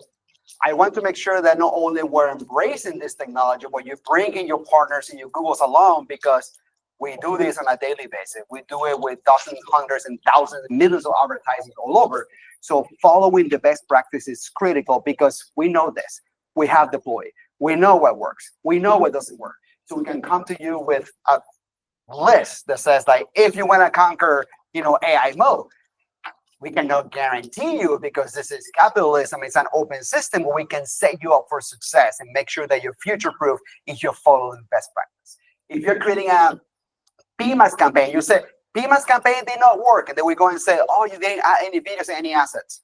I want to make sure that not only we're embracing this technology, but you bring in your partners and your Googles along, because we do this on a daily basis. We do it with dozens, hundreds, and thousands, millions of advertising all over. So following the best practice is critical, because we know this. We have deployed. We know what works. We know what doesn't work. So we can come to you with a list that says, like, if you want to conquer, AI mode, we cannot guarantee you, because this is capitalism, it's an open system, but we can set you up for success and make sure that you're future-proof if you're following best practice. If you're creating a PMAS campaign, you say, PMAS campaign did not work, and then we go and say, oh, you didn't add any videos and any assets.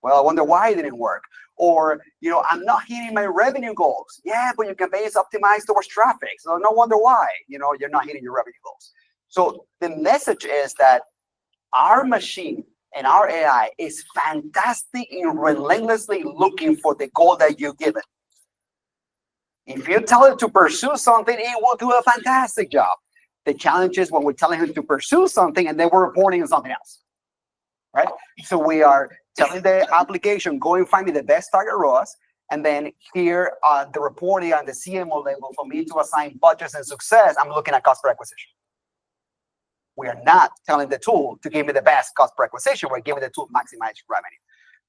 Well, I wonder why it didn't work. Or, I'm not hitting my revenue goals. Yeah, but your campaign is optimized towards traffic, so no wonder why, you're not hitting your revenue goals. So the message is that our machine and our AI is fantastic in relentlessly looking for the goal that you give it. If you tell it to pursue something, it will do a fantastic job. The challenge is when we're telling him to pursue something and then we're reporting on something else, right? So we are telling the application, go and find me the best target ROAS, and then here on the reporting on the CMO level, for me to assign budgets and success, I'm looking at cost per acquisition. We are not telling the tool to give me the best cost per acquisition. We're giving the tool to maximize revenue.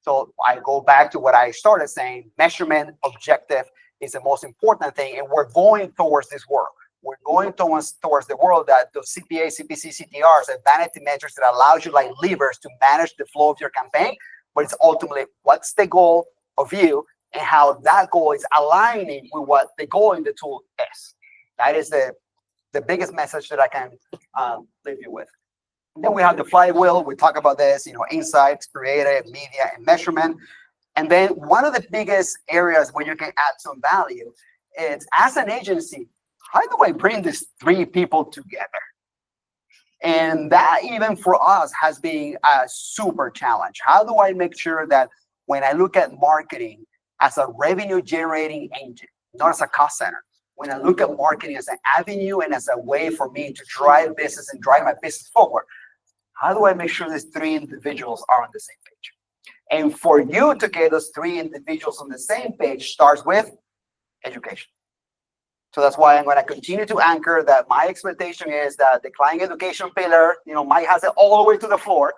So I go back to what I started saying, measurement objective is the most important thing, and we're going towards this world. We're going towards the world that the CPA, CPC, CTRs are vanity measures that allows you like levers to manage the flow of your campaign, but it's ultimately what's the goal of you and how that goal is aligning with what the goal in the tool is. That is the biggest message that I can leave you with. And then we have the flywheel. We talk about this, insights, creative, media, and measurement. And then one of the biggest areas where you can add some value is, as an agency, how do I bring these three people together? And that, even for us, has been a super challenge. How do I make sure that when I look at marketing as a revenue generating engine, not as a cost center, when I look at marketing as an avenue and as a way for me to drive business and drive my business forward, how do I make sure these three individuals are on the same page? And for you to get those three individuals on the same page starts with education. So that's why I'm going to continue to anchor that my expectation is that the client education pillar, Mike has it all the way to the floor,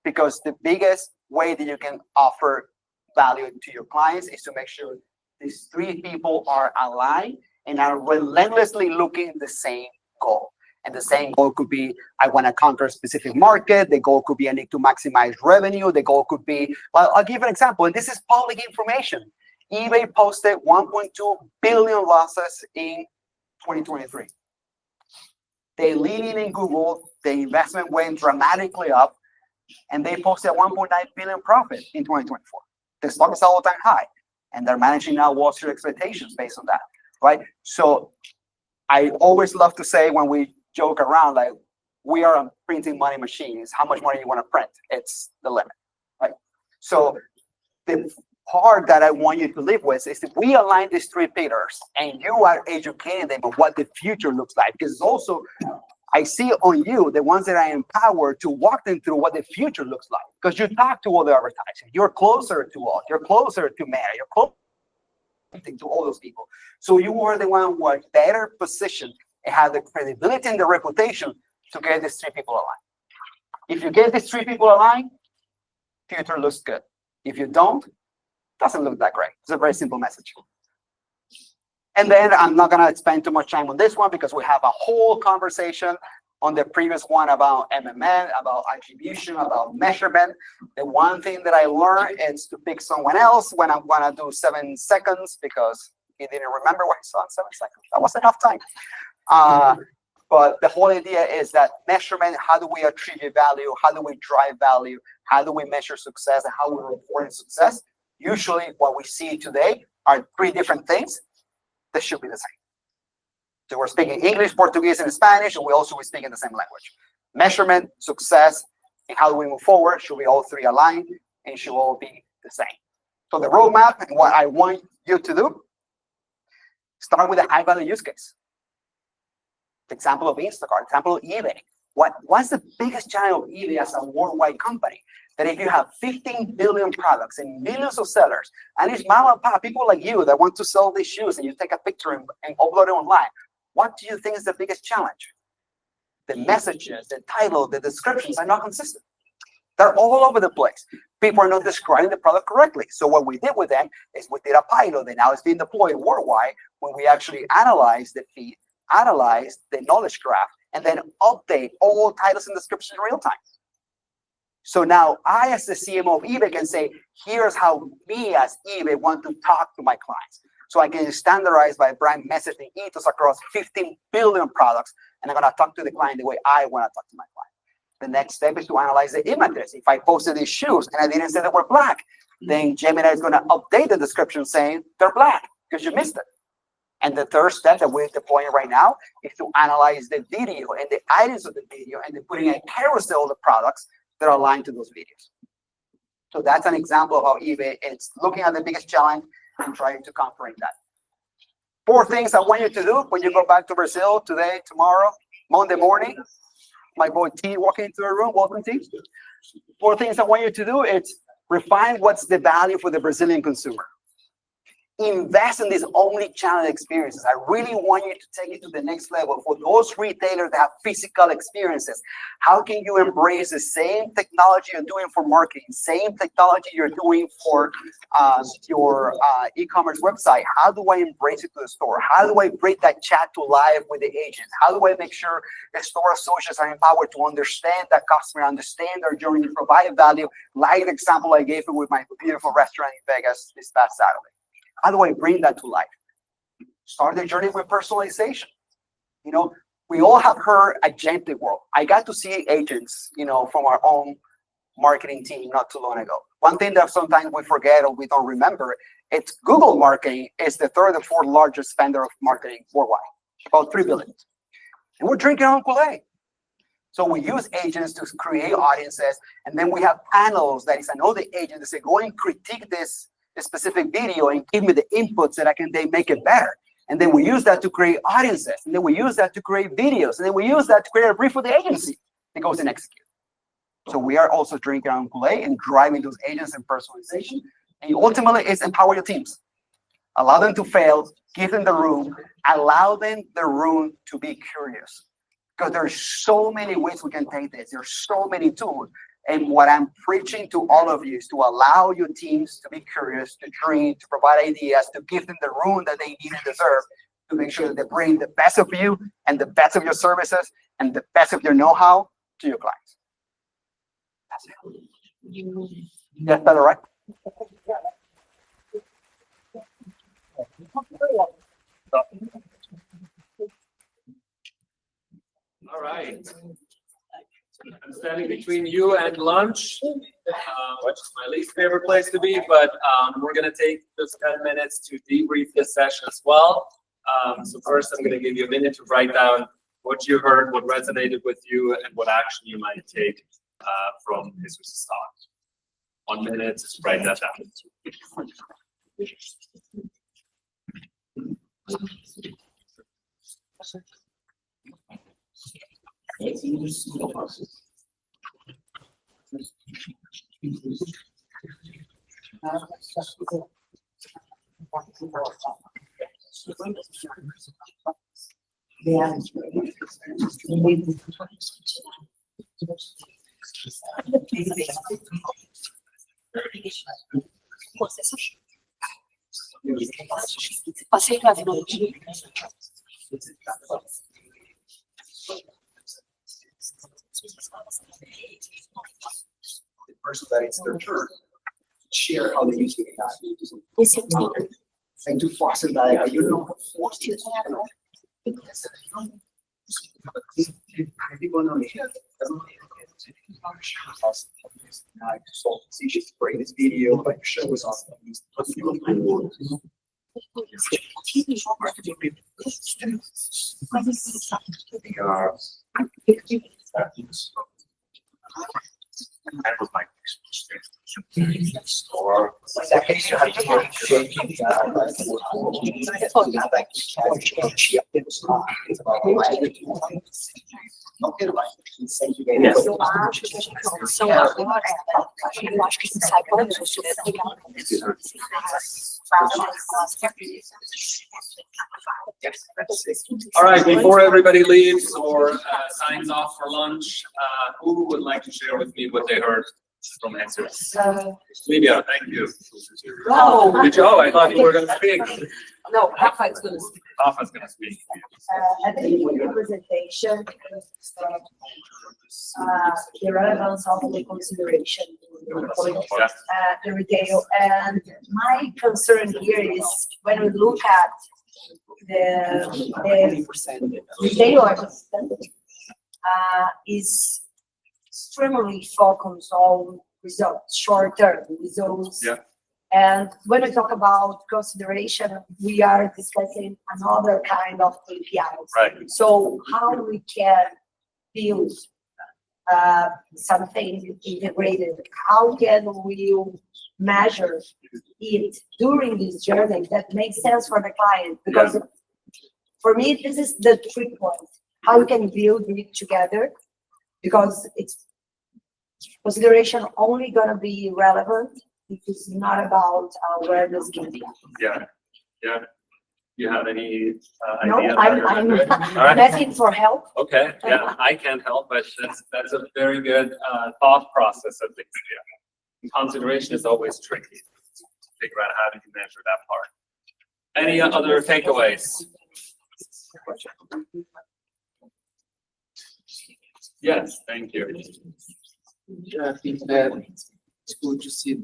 because the biggest way that you can offer value to your clients is to make sure these three people are aligned and are relentlessly looking at the same goal. And the same goal could be, I want to conquer a specific market. The goal could be, I need to maximize revenue. The goal could be, well, I'll give an example, and this is public information. eBay posted 1.2 billion losses in 2023. They leaned in Google, the investment went dramatically up, and they posted 1.9 billion profit in 2024. The stock is all-time high, and they're managing now Wall Street expectations based on that, right? So I always love to say, when we joke around, like, we are a printing money machine. It's how much money you want to print. It's the limit, right? So the part that I want you to live with is, if we align these three pillars and you are educating them on what the future looks like, because it's also, I see on you, the ones that I empower to walk them through what the future looks like, because you talk to all the advertisers, you're closer to all, you're closer to Meta, you're closer to all those people. So you are the one who are better positioned and have the credibility and the reputation to get these three people aligned. If you get these three people aligned, future looks good. If you don't, doesn't look that great. It's a very simple message. And then I'm not going to spend too much time on this one, because we have a whole conversation on the previous one about MMN, about attribution, about measurement. The one thing that I learned is to pick someone else when I'm going to do 7 seconds, because he didn't remember what he saw in 7 seconds. That was enough time. But the whole idea is that measurement, how do we attribute value? How do we drive value? How do we measure success, and how we report success? Usually what we see today are three different things that should be the same. So we're speaking English, Portuguese, and Spanish, and we also be speaking the same language. Measurement, success, and how do we move forward should be all three aligned and should all be the same. So the roadmap, and what I want you to do, start with a high-value use case. The example of Instacart, example of eBay. What's the biggest challenge of eBay as a worldwide company? that if you have 15 billion products and millions of sellers, and it's mom and pop, people like you that want to sell these shoes, and you take a picture and upload it online, what do you think is the biggest challenge? The messages, the title, the descriptions are not consistent. They're all over the place. People are not describing the product correctly. So what we did with them is we did a pilot, and now it's being deployed worldwide, when we actually analyze the feed, analyze the knowledge graph, and then update all titles and descriptions in real time. So now I, as the CMO of eBay, can say, here's how me as eBay want to talk to my clients. So I can standardize by brand messaging ethos across 15 billion products, and I'm going to talk to the client the way I want to talk to my client. The next step is to analyze the images. If I posted these shoes and I didn't say they were black, then Gemini is going to update the description saying they're black because you missed it. And the third step that we're deploying right now is to analyze the video and the items of the video, and then putting a carousel of the products that are aligned to those videos. So that's an example of how eBay is looking at the biggest challenge and trying to conquer that. 4 things I want you to do when you go back to Brazil today, tomorrow, Monday morning. My boy T walking into the room. Welcome, T. 4 things I want you to do is refine what's the value for the Brazilian consumer. Invest in these omni-channel experiences. I really want you to take it to the next level. For those retailers that have physical experiences, how can you embrace the same technology you're doing for marketing, same technology you're doing for your e-commerce website? How do I embrace it to the store? How do I bring that chat to life with the agent? How do I make sure the store associates are empowered to understand that customer, understand their journey, provide value, like the example I gave you with my beautiful restaurant in Vegas this past Saturday? How do I bring that to life? Start the journey with personalization. You know, we all have heard agentic world. I got to see agents, you know, from our own marketing team not too long ago. One thing that sometimes we forget or we don't remember, it's Google marketing is the 3rd or 4th largest spender of marketing worldwide, about $3 billion. And we're drinking our Kool-Aid. So we use agents to create audiences, and then we have panels that is another agent that say, go and critique this specific video and give me the inputs that I can then make it better. And then we use that to create audiences, and then we use that to create videos, and then we use that to create a brief for the agency that goes and execute. So we are also drinking our own Kool-Aid and driving those agents and personalization. And ultimately, it's empower your teams. Allow them to fail, give them the room, allow them the room to be curious. Because there's so many ways we can take this. There's so many tools. And what I'm preaching to all of you is to allow your teams to be curious, to dream, to provide ideas, to give them the room that they need and deserve, to make sure that they bring the best of you and the best of your services and the best of your know-how to your clients. That's it. That's better, right? All right. I'm standing between you and lunch, which is my least favorite place to be, but we're going to take just 10 minutes to debrief this session as well. So first, I'm going to give you a minute to write down what you heard, what resonated with you, and what action you might take from Jesu's talk. 1 minute, write that down. The person that it's their turn share how they use it and to foster that you know bring this video like show us awesome. That was my Okay, right. Yes. Eu acho que a gente começou agora, eu acho que a gente sai para All right, before everybody leaves or signs off for lunch, who would like to share with me what they heard from Sanches? Lydia, thank you. Oh. Oh, I thought you were going to speak. No, Rafa's gonna speak. Rafa's going to speak. I think in the presentation, the relevance of the consideration, Yeah. the retail. And my concern here is when we look at the retail is extremely focused on results, short-term results. Yeah. And when we talk about consideration, we are discussing another kind of KPIs. Right. So how we can build something integrated? How can we measure it during this journey that makes sense for the client? Because for me, this is the trick point. How we can build it together, because it's consideration only gonna be relevant if it's not about where this can be. Yeah. Yeah. You have any No, idea? I'm All right. asking for help. Okay, yeah, I can't help, but that's a very good thought process of things. Yeah. Consideration is always tricky. Figure out how to measure that part. Any other takeaways? Yes, thank you. Yeah, I think that it's good to see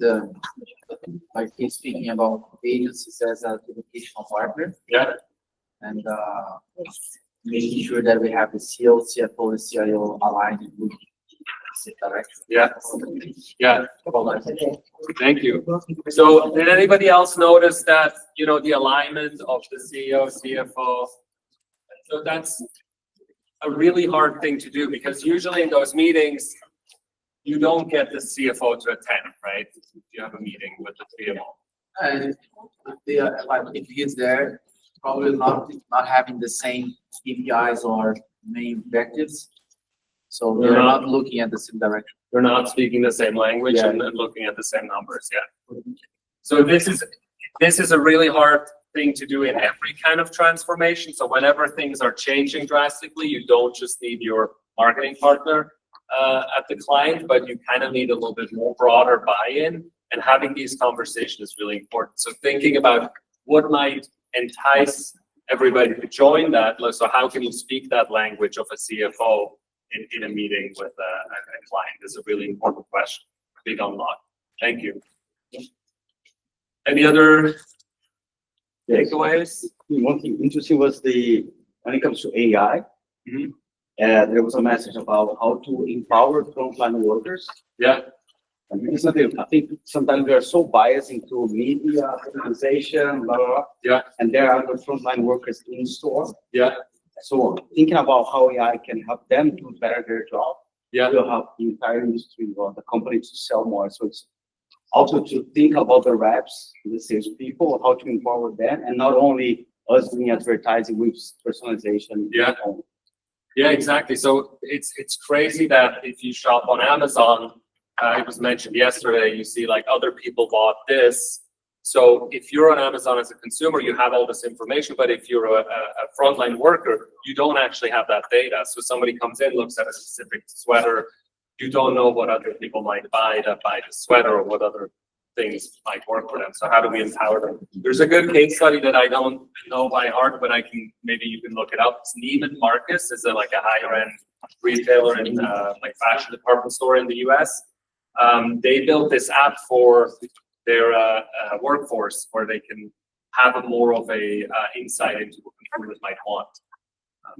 like he's speaking about agencies as an educational partner Yeah, and making sure that we have the CEO, CFO, and CIO aligned with the direction. yeah, yeah. Thank you. So did anybody else notice that, the alignment of the CEO, CFO? So that's a really hard thing to do because usually in those meetings, you don't get the CFO to attend, right? You have a meeting with the CFO. And if he's there, probably not having the same KPIs or main objectives. So they're not looking at the same direction. They're not speaking the same language Yeah. and looking at the same numbers, yeah. So this is a really hard thing to do in every kind of transformation. So whenever things are changing drastically, you don't just need your marketing partner at the client, but you kind of need a little bit more broader buy-in, and having these conversations is really important. So thinking about what might entice everybody to join that. So how can you speak that language of a CFO in a meeting with a client is a really important question. Big unlock. Thank you. Any other takeaways? One thing interesting was when it comes to AI, Mhm. there was a message about how to empower frontline workers. Yeah, And it's something, I think sometimes we are so biased into media, organization, blah, blah, blah. Yeah. And there are the frontline workers in store. yeah, So thinking about how AI can help them do better their job. yeah, Will help the entire industry or the company to sell more. So it's also to think about the reps, the salespeople, how to empower them, and not only us doing advertising with personalization. Yeah. yeah, exactly. So it's crazy that if you shop on Amazon, it was mentioned yesterday, you see like other people bought this. So if you're on Amazon as a consumer, you have all this information, but if you're a frontline worker, you don't actually have that data. So somebody comes in, looks at a specific sweater, you don't know what other people might buy that buy the sweater or what other things might work for them. So how do we empower them? There's a good case study that I don't know by heart, but maybe you can look it up. It's Neiman Marcus is like a higher end retailer and like fashion department store in the US. They built this app for their workforce where they can have a more of a insight into what consumers might want.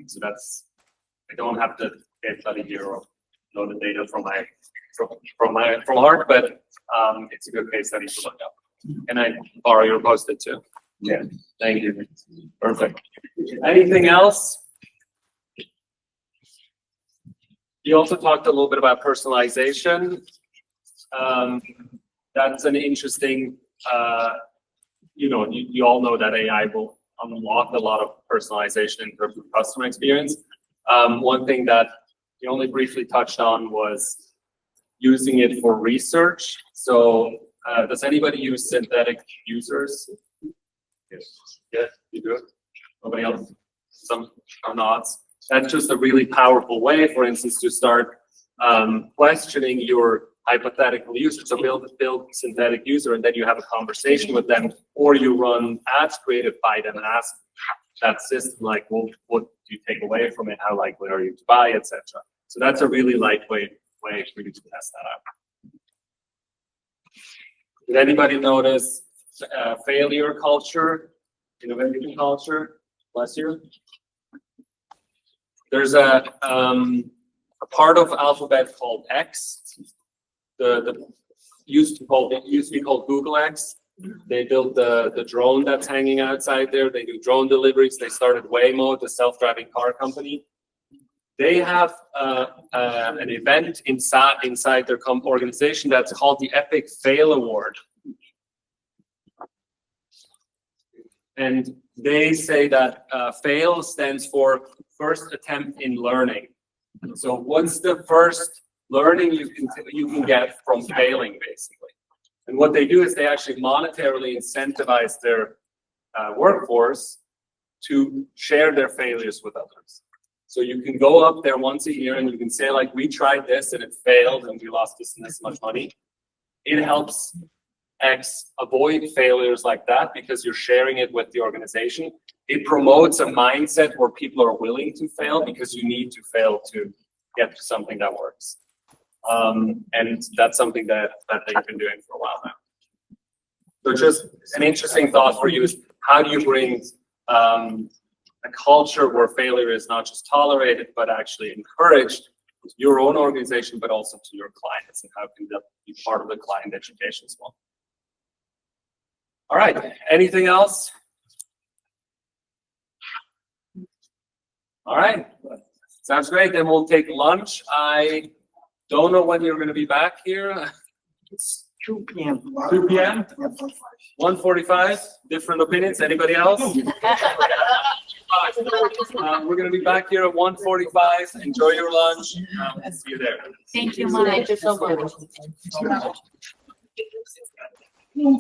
So I don't have the case study here or know the data from heart, but it's a good case study to look up. Can I borrow your post-it too? Yeah. Thank you. Perfect. Anything else? You also talked a little bit about personalization. That's an interesting, you all know that AI will unlock a lot of personalization in terms of customer experience. One thing that we only briefly touched on was using it for research. So, does anybody use synthetic users? Yes. Yeah, you do it? Nobody else? Some are nods. That's just a really powerful way, for instance, to start questioning your hypothetical user. So build synthetic user, and then you have a conversation with them, or you run ads created by them and ask that system, like, well, what do you take away from it? How likely are you to buy, etc. So that's a really lightweight way for you to test that out. Did anybody notice failure culture, innovation culture? Bless you. There's a part of Alphabet called X. The used to be called Google X. They built the drone that's hanging outside there. They do drone deliveries. They started Waymo, the self-driving car company. They have an event inside their organization that's called the Epic Fail Award. And they say that fail stands for first attempt in learning. So what's the first learning you can get from failing, basically? And what they do is they actually monetarily incentivize their workforce to share their failures with others. So you can go up there once a year and you can say, like, we tried this and it failed and we lost this and this much money. It helps X avoid failures like that because you're sharing it with the organization. It promotes a mindset where people are willing to fail because you need to fail to get to something that works. And that's something that they've been doing for a while now. So just an interesting thought for you is, how do you bring a culture where failure is not just tolerated, but actually encouraged to your own organization, but also to your clients, and how can that be part of the client education as well? All right, anything else? All right, sounds great. Then we'll take lunch. I don't know when you're going to be back here. It's 2 p.m. 2 p.m. 1:45. Different opinions. Anybody else? We're going to be back here at 1:45. Enjoy your lunch. See you there. Thank you, Mike. Thank you so much.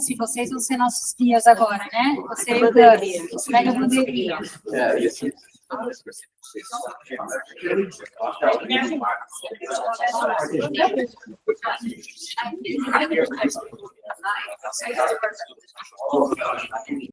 Se vocês vão ser nossos guias agora, né? Você e o Dani. Pega a bandeirinha.